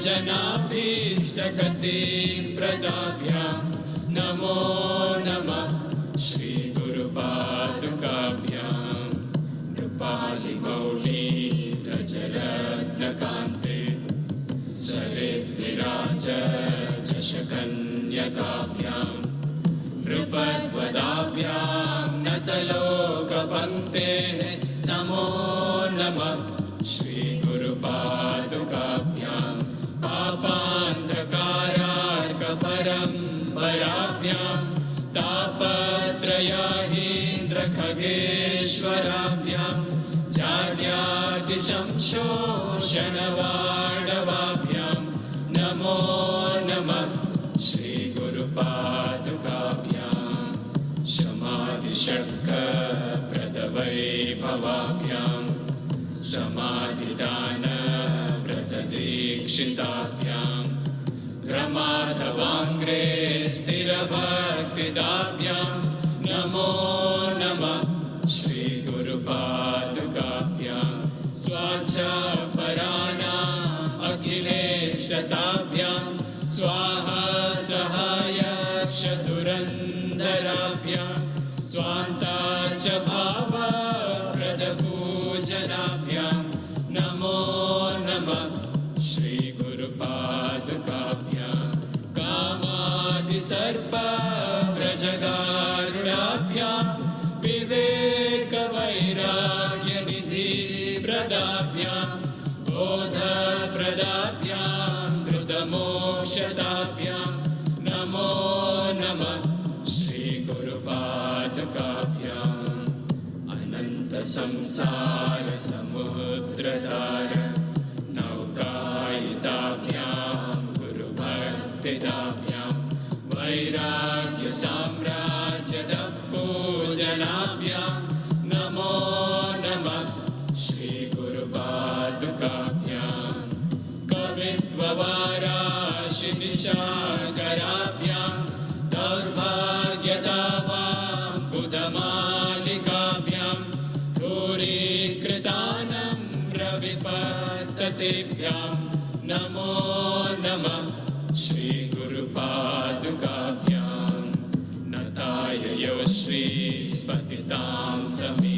जनाभीष्टगतिप्रदाभ्यां नमो नमः श्रीगुरुपादुकाभ्यां नृपालिमौली रजरत्नकान्ते सरिद्विराज चषकन्यकाभ्यां नृपद्वदाभ्यां नतलोकपङ्क्तेः नमो नमः श्रीगुरुपादुकाभ्यां पापान्धकारार्कपरम्पराभ्यां तापत्रयाहीन्द्रखगेश्वराभ्यां जाड्यादिशंशोषणवाडवाभ्यां नमो नमः श्रीगुरुपादुकाभ्यां शमादिषट्कप्रदवैभवाभ्यां समाधिदानव्रतदीक्षिताभ्यां प्रमाधवाङ्ग्रे स्थिरभक्तिदाभ्यां नमो नमः श्रीगुरुपादुकाभ्यां स्वाचापराणाम् अखिलेशताभ्यां स्वाहा सहायक्षधुरन्धराभ्यां स्वान्ता च भावप्रदपूजनाभ्यां नमो नमः श्रीगुरुपादुकाभ्यां कामादिसर्पव्रजगारुडाभ्यां विवेकवैराग्यनिधिप्रदाभ्यां बोधप्रदाभ्यां धृतमोक्षदाभ्यां नमो नमः श्रीगुरुपादुकाभ्याम् अनन्तसंसारसमुद्रतार नौकायिताभ्यां गुरुभक्तिदाभ्यां वैराग्यसाम्राज्यदपूजनाभ्यां नमो नमः श्रीगुरुपादुकाभ्यां कवित्ववाराशिनिशाकराभ्यां दौर्भाग्यदावां बुधमालिकाभ्यां धूरीकृतानं रविपद्धतेभ्यां नमो नमः श्रीगुरुपादुकाभ्यां नताययो श्रीस्पतितां समे